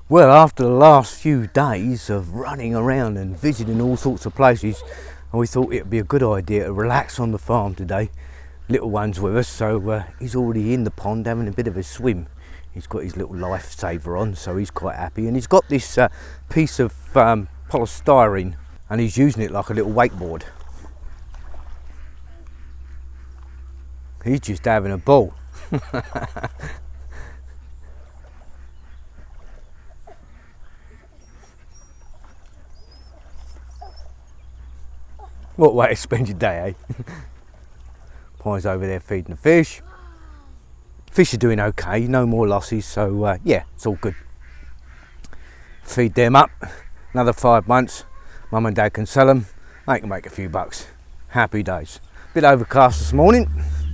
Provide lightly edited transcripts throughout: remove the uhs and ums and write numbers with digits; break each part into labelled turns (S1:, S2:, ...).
S1: Well, after the last few days of running around and visiting all sorts of places, we thought it would be a good idea to relax on the farm today. Little one's with us, so he's already in the pond having a bit of a swim. He's got his little lifesaver on, so he's quite happy. And he's got this piece of polystyrene, and he's using it like a little wakeboard. He's just having a ball. What way to spend your day, eh? Pie's over there feeding the fish. Fish are doing okay, no more losses, so yeah, it's all good. Feed them up, another 5 months, mum and dad can sell them, they can make a few bucks. Happy days. Bit overcast this morning,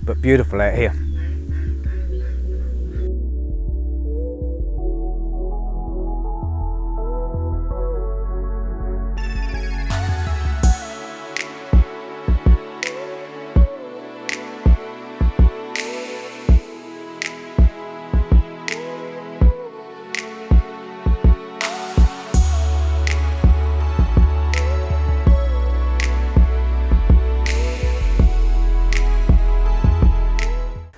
S1: but beautiful out here.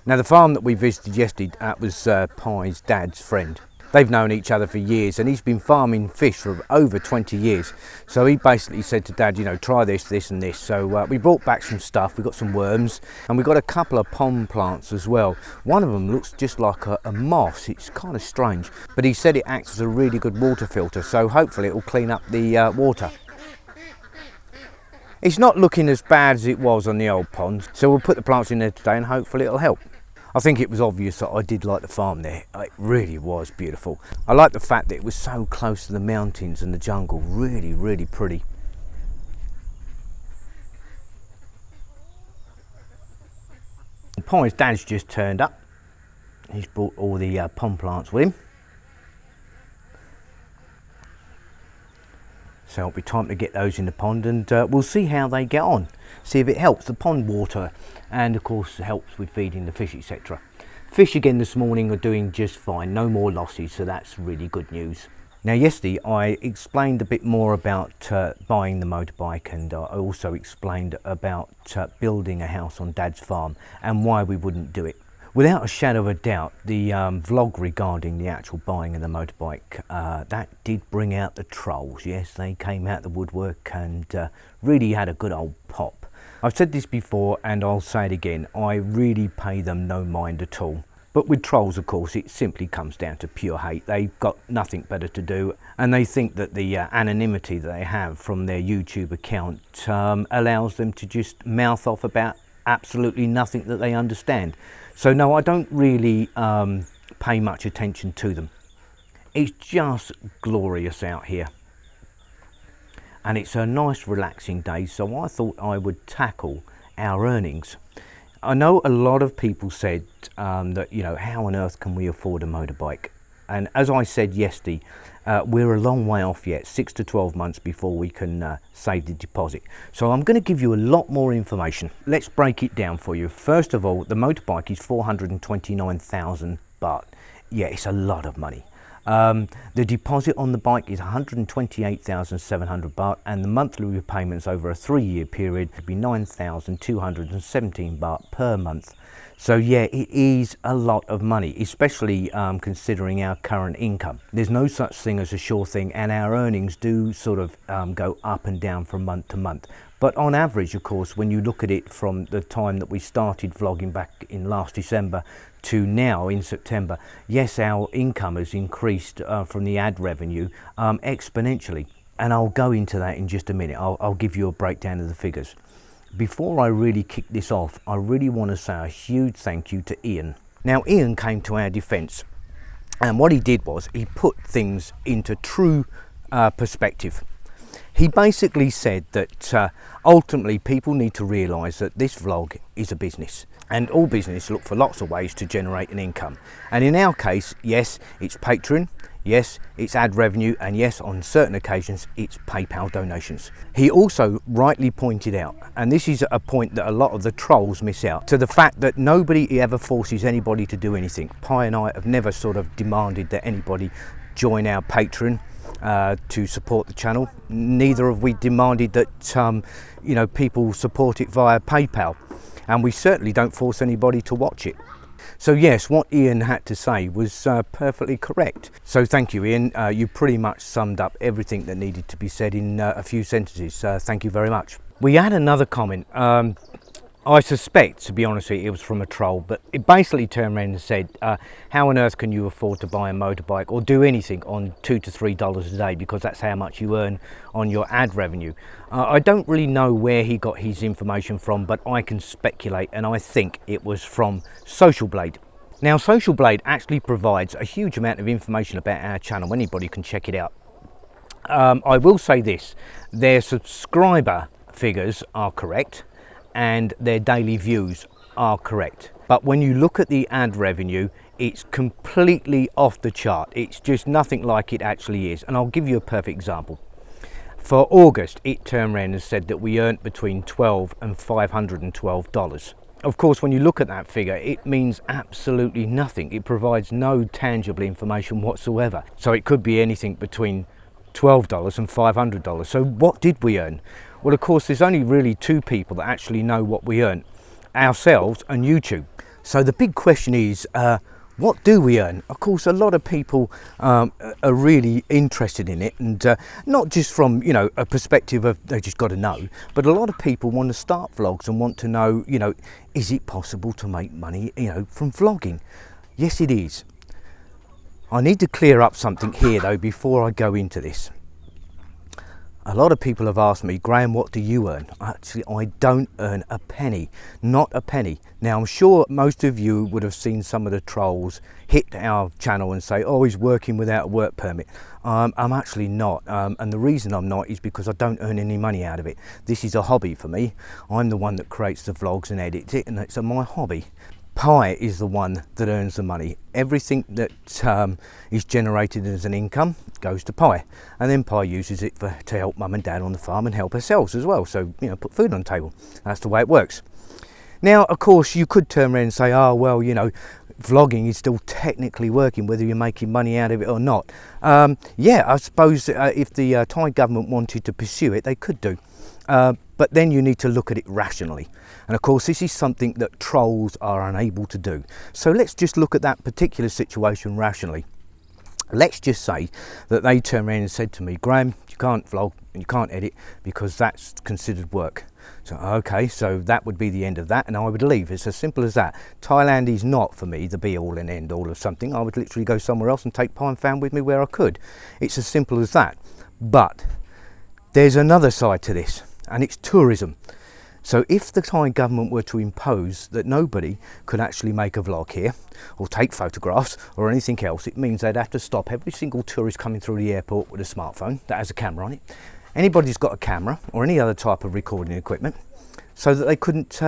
S1: Now the farm that we visited yesterday, that was Pie's dad's friend. They've known each other for years, and he's been farming fish for over 20 years. So he basically said to Dad, you know, try this, this and this. So we brought back some stuff, we got some worms, and we got a couple of pond plants as well. One of them looks just like a moss, it's kind of strange. But he said it acts as a really good water filter, so hopefully it will clean up the water. It's not looking as bad as it was on the old pond, so we'll put the plants in there today and hopefully it'll help. I think it was obvious that I did like the farm there. It really was beautiful. I like the fact that it was so close to the mountains and the jungle. Really, really pretty. Pie's dad's just turned up. He's brought all the pond plants with him. So it'll be time to get those in the pond, and we'll see how they get on. See if it helps the pond water, and of course helps with feeding the fish, etc. Fish again this morning are doing just fine, no more losses, so that's really good news. Now yesterday I explained a bit more about buying the motorbike, and I also explained about building a house on Dad's farm and why we wouldn't do it. Without a shadow of a doubt, the vlog regarding the actual buying of the motorbike, that did bring out the trolls. Yes, they came out the woodwork and really had a good old pop. I've said this before and I'll say it again, I really pay them no mind at all. But with trolls, of course, it simply comes down to pure hate. They've got nothing better to do, and they think that the anonymity that they have from their YouTube account allows them to just mouth off about absolutely nothing that they understand. So no, I don't really pay much attention to them. It's just glorious out here. And it's a nice relaxing day, so I thought I would tackle our earnings. I know a lot of people said that, you know, how on earth can we afford a motorbike? And as I said yesterday, we're a long way off yet, 6 to 12 months before we can save the deposit. So I'm going to give you a lot more information. Let's break it down for you. First of all, the motorbike is 429,000 baht. Yeah, it's a lot of money. The deposit on the bike is 128,700 baht, and the monthly repayments over a 3-year period would be 9,217 baht per month. So yeah, it is a lot of money, especially considering our current income. There's no such thing as a sure thing, and our earnings do sort of go up and down from month to month. But on average, of course, when you look at it from the time that we started vlogging back in last December to now in September, yes, our income has increased from the ad revenue exponentially. And I'll go into that in just a minute. I'll give you a breakdown of the figures. Before I really kick this off, I really want to say a huge thank you to Ian. Now, Ian came to our defence, and what he did was he put things into true perspective. He basically said that ultimately people need to realise that this vlog is a business, and all business look for lots of ways to generate an income. And in our case, yes, it's Patreon, yes, it's ad revenue, and yes, on certain occasions, it's PayPal donations. He also rightly pointed out, and this is a point that a lot of the trolls miss out, to the fact that nobody ever forces anybody to do anything. Pie and I have never sort of demanded that anybody join our Patreon to support the channel. Neither have we demanded that you know, people support it via PayPal, and we certainly don't force anybody to watch it. So yes, what Ian had to say was perfectly correct. So thank you, Ian. You pretty much summed up everything that needed to be said in a few sentences. Thank you very much. We had another comment. I suspect, to be honest with you, it was from a troll, but it basically turned around and said, how on earth can you afford to buy a motorbike or do anything on $2 to $3 a day, because that's how much you earn on your ad revenue. I don't really know where he got his information from, but I can speculate, and I think it was from Social Blade. Now, Social Blade actually provides a huge amount of information about our channel. Anybody can check it out. I will say this, their subscriber figures are correct, and their daily views are correct, but when you look at the ad revenue, it's completely off the chart. It's just nothing like it actually is, and I'll give you a perfect example. For August, it turned around and said that we earned between $12 and $512. Of course, when you look at that figure, it means absolutely nothing. It provides no tangible information whatsoever. So it could be anything between $12 and $500. So what did we earn? Well, of course, there's only really two people that actually know what we earn, ourselves and YouTube. So the big question is, what do we earn? Of course, a lot of people are really interested in it, and not just from, you know, a perspective of they just got to know, but a lot of people want to start vlogs and want to know, you know, is it possible to make money, you know, from vlogging? Yes, it is. I need to clear up something here though before I go into this. A lot of people have asked me, Graham, what do you earn? Actually, I don't earn a penny, not a penny. Now, I'm sure most of you would have seen some of the trolls hit our channel and say, oh, he's working without a work permit. I'm actually not, and the reason I'm not is because I don't earn any money out of it. This is a hobby for me. I'm the one that creates the vlogs and edits it, and it's my hobby. Pi is the one that earns the money. Everything that is generated as an income goes to Pi, and then Pi uses it to help mum and dad on the farm and help ourselves as well. So, you know, put food on the table. That's the way it works. Now, of course, you could turn around and say, oh, well, you know, vlogging is still technically working, whether you're making money out of it or not. Yeah, I suppose if the Thai government wanted to pursue it, they could do. But then you need to look at it rationally. And of course, this is something that trolls are unable to do. So let's just look at that particular situation rationally. Let's just say that they turned around and said to me, Graham, you can't vlog and you can't edit because that's considered work. So, okay, so that would be the end of that, and I would leave. It's as simple as that. Thailand is not for me the be all and end all of something. I would literally go somewhere else and take Pi and Fan with me where I could. It's as simple as that. But there's another side to this, and it's tourism. So if the Thai government were to impose that nobody could actually make a vlog here or take photographs or anything else, it means they'd have to stop every single tourist coming through the airport with a smartphone that has a camera on it. Anybody who's got a camera or any other type of recording equipment, so that they couldn't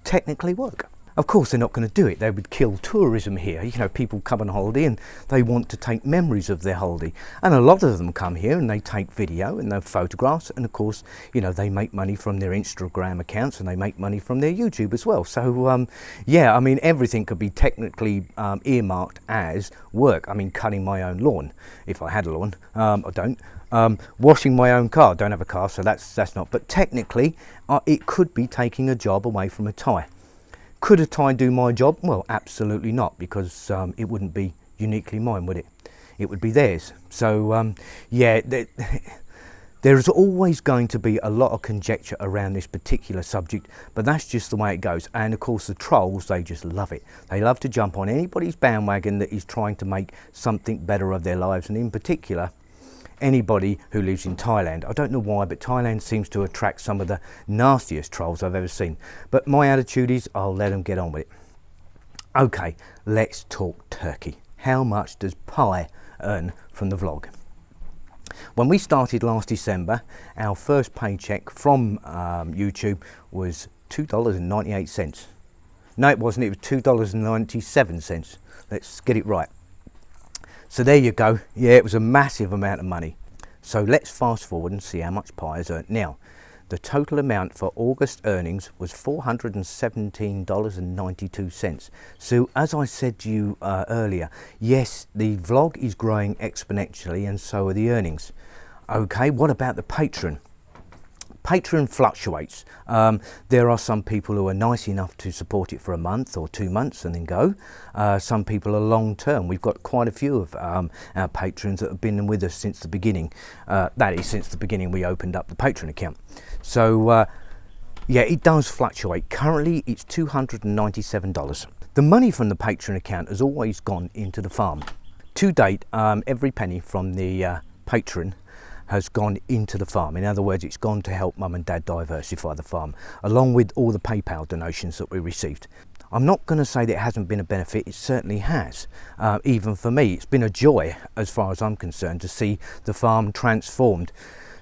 S1: technically work. Of course, they're not going to do it. They would kill tourism here. You know, people come on holiday and they want to take memories of their holiday. And a lot of them come here and they take video and they photographs. And of course, you know, they make money from their Instagram accounts and they make money from their YouTube as well. So, yeah, I mean, everything could be technically earmarked as work. I mean, cutting my own lawn, if I had a lawn. I don't. Washing my own car. Don't have a car, so that's not. But technically, it could be taking a job away from a Thai. Could a Thai do my job? Well, absolutely not, because it wouldn't be uniquely mine, would it? It would be theirs. So, yeah, there's always going to be a lot of conjecture around this particular subject, but that's just the way it goes. And of course, the trolls, they just love it. They love to jump on anybody's bandwagon that is trying to make something better of their lives, and in particular, anybody who lives in Thailand. I don't know why, but Thailand seems to attract some of the nastiest trolls I've ever seen. But my attitude is, I'll let them get on with it. Okay, let's talk Turkey. How much does Pi earn from the vlog? When we started last December, our first paycheck from YouTube was $2.98. No, it wasn't. It was $2.97. Let's get it right. So there you go. Yeah, it was a massive amount of money. So let's fast forward and see how much Pi has earned. Now, The total amount for August earnings was $417.92. So as I said to you earlier, yes, the vlog is growing exponentially and so are the earnings. Okay, what about the Patreon? Patreon fluctuates. There are some people who are nice enough to support it for a month or 2 months and then go. Some people are long term. We've got quite a few of our patrons that have been with us since the beginning. That is, since the beginning we opened up the Patreon account. So yeah, it does fluctuate. Currently it's $297. The money from the Patreon account has always gone into the farm. To date, every penny from the Patreon has gone into the farm. In other words, it's gone to help Mum and Dad diversify the farm, along with all the PayPal donations that we received. I'm not going to say that it hasn't been a benefit, it certainly has. Even for me, it's been a joy, as far as I'm concerned, to see the farm transformed.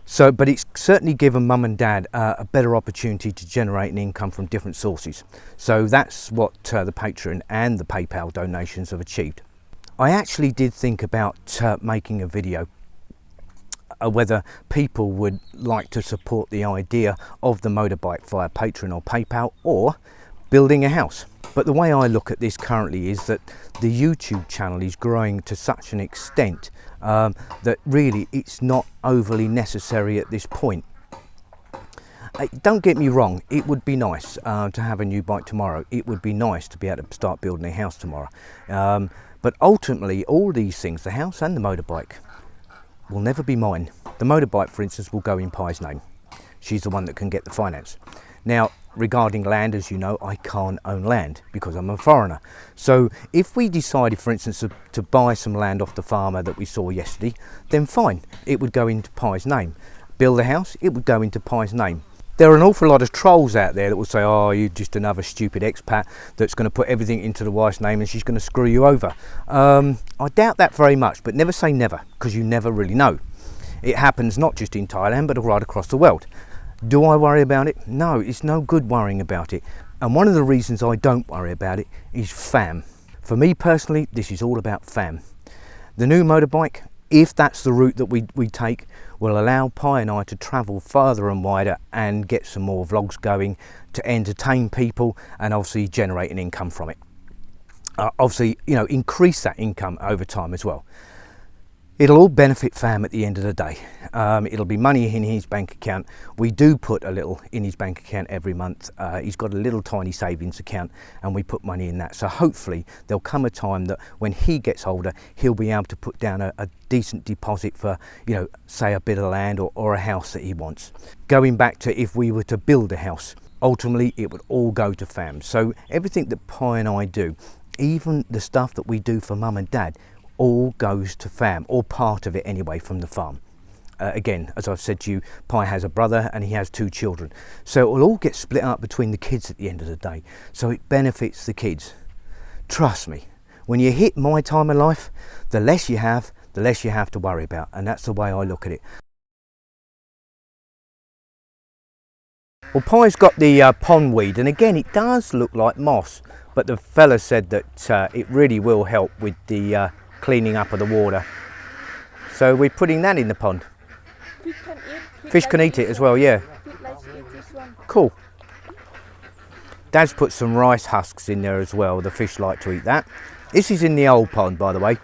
S1: So, but it's certainly given Mum and Dad a better opportunity to generate an income from different sources. So that's what the Patreon and the PayPal donations have achieved. I actually did think about making a video whether people would like to support the idea of the motorbike via Patreon or PayPal, or building a house. But the way I look at this currently is that the YouTube channel is growing to such an extent that really it's not overly necessary at this point. Don't get me wrong, it would be nice to have a new bike tomorrow. It would be nice to be able to start building a house tomorrow. But ultimately, all these things, the house and the motorbike, will never be mine. The motorbike, for instance, will go in Pi's name. She's the one that can get the finance. Now, regarding land, as you know, I can't own land because I'm a foreigner. So if we decided, for instance, to buy some land off the farmer that we saw yesterday, then fine, it would go into Pi's name. Build a house, it would go into Pi's name. There are an awful lot of trolls out there that will say, oh, you're just another stupid expat that's going to put everything into the wife's name and she's going to screw you over. I doubt that very much, but never say never, because you never really know. It happens not just in Thailand, but right across the world. Do I worry about it? No, it's no good worrying about it. And one of the reasons I don't worry about it is fam. For me personally, this is all about fam. The new motorbike, if that's the route that we take, will allow Pi and I to travel farther and wider and get some more vlogs going to entertain people and obviously generate an income from it. Obviously, you know, increase that income over time as well. It'll all benefit fam at the end of the day. It'll be money in his bank account. We do put a little in his bank account every month. He's got a little tiny savings account and we put money in that. So hopefully there'll come a time that when he gets older, he'll be able to put down a decent deposit for, you know, say a bit of land or a house that he wants. Going back to if we were to build a house, ultimately it would all go to fam. So everything that Pi and I do, even the stuff that we do for Mum and Dad, all goes to fam, or part of it anyway, from the farm. Again, as I've said to you, Pi has a brother and he has 2 children. So it will all get split up between the kids at the end of the day. So it benefits the kids. Trust me, when you hit my time of life, the less you have to worry about. And that's the way I look at it. Well, Pi's got the pondweed, and again, it does look like moss, but the fella said that it really will help with the cleaning up of the water. So we're putting that in the pond. Fish can eat it as well, yeah. Cool. Dad's put some rice husks in there as well. The fish like to eat that. This is in the old pond, by the way.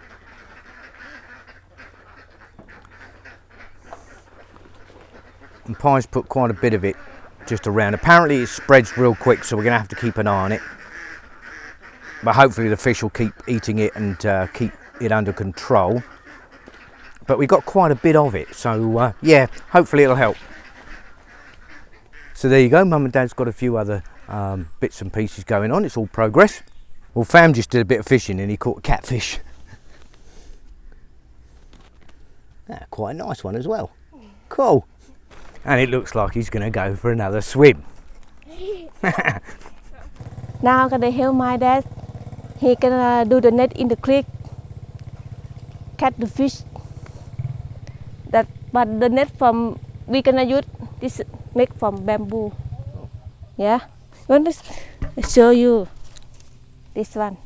S1: And Pi's put quite a bit of it just around. Apparently it spreads real quick, so we're going to have to keep an eye on it. But hopefully the fish will keep eating it and keep it under control. But we got quite a bit of it, so yeah, hopefully it'll help. So there you go, Mum and Dad's got a few other bits and pieces going on. It's all progress. Well, Fam just did a bit of fishing and he caught a catfish. Quite a nice one as well. Cool. And it looks like he's going to go for another swim.
S2: Now I'm gonna help my dad. He can do the net in the creek, catch the fish. But the net from we gonna use this make from bamboo. Yeah, I want to show you this one.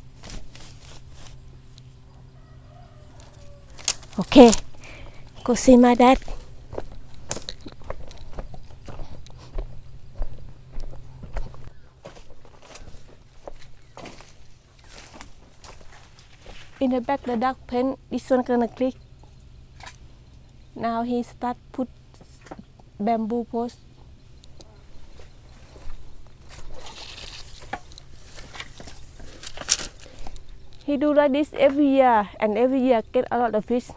S2: Okay, go see my dad. In the back the dark pen, this one gonna click. Now he start put bamboo post. He do like this every year, and every year get a lot of fish.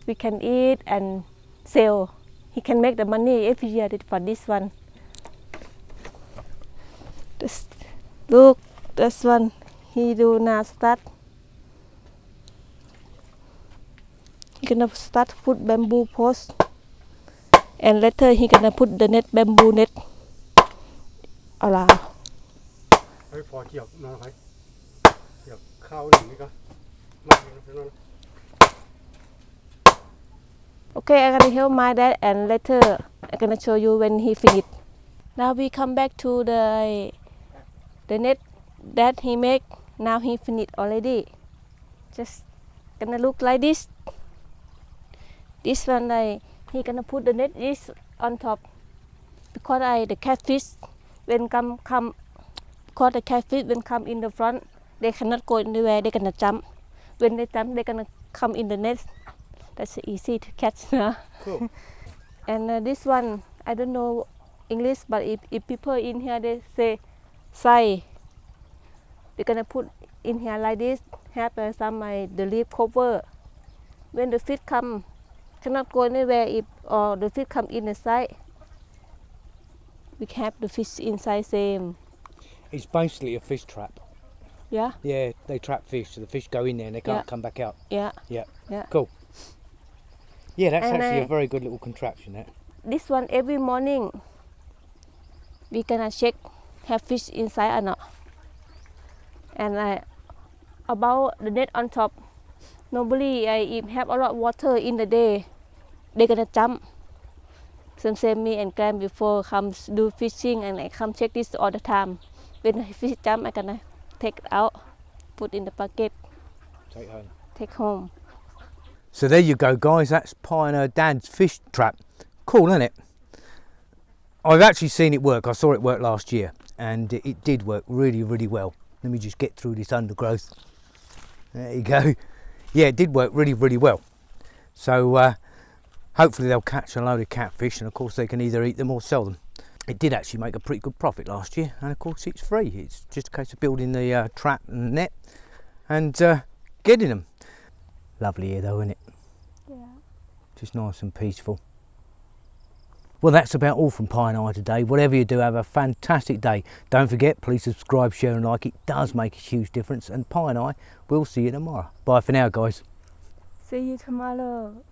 S2: We can eat and sell. He can make the money every year for this one. Look, this one he do now start. He gonna start put bamboo post, and later he gonna put the net bamboo net. Around.
S3: พอเกี่ยวมาไหมเกี่ยวข้าวหนึ่งนี่ก็มาเลยนะ
S2: Okay, I'm gonna help my dad, and later I'm gonna show you when he finish. Now we come back to the net that he make. Now he finished already. Just gonna look like this. This one he gonna put the net is on top because the catfish when come because the catfish when come in the front they cannot go anywhere, they gonna jump. When they jump they gonna come in the net. That's easy to catch.
S3: Cool.
S2: And this one I don't know English, but if people in here they say sai, they're gonna put in here like this, have some the leaf cover. When the fish come cannot go anywhere, if or the fish come in the side, we can have the fish inside same.
S1: It's basically a fish trap.
S2: Yeah.
S1: Yeah, they trap fish, so the fish go in there and they can't
S2: Yeah.
S1: come back out.
S2: Yeah.
S1: Yeah.
S2: Yeah.
S1: Cool. Yeah, that's
S2: And
S1: actually a very good little contraption. That.
S2: This one every morning we gonna check have fish inside or not. And about the net on top, normally if have a lot of water in the day, they gonna jump. Same me and Graham before comes do fishing, and I come check this all the time. When the fish jump, I gonna take it out, put in the bucket,
S1: Take home.
S2: take home.
S1: So there you go, guys. That's Pie and her dad's fish trap. Cool, isn't it? I've actually seen it work. I saw it work last year, and it did work really, really well. Let me just get through this undergrowth. There you go. Yeah, it did work really, really well. So hopefully they'll catch a load of catfish, and of course they can either eat them or sell them. It did actually make a pretty good profit last year, and of course it's free. It's just a case of building the trap and the net and getting them. Lovely here though, isn't it?
S2: Yeah.
S1: Just nice and peaceful. Well, that's about all from Pie and I today. Whatever you do, have a fantastic day. Don't forget, please subscribe, share and like. It does make a huge difference. And Pie and I will see you tomorrow. Bye for now, guys.
S2: See you tomorrow.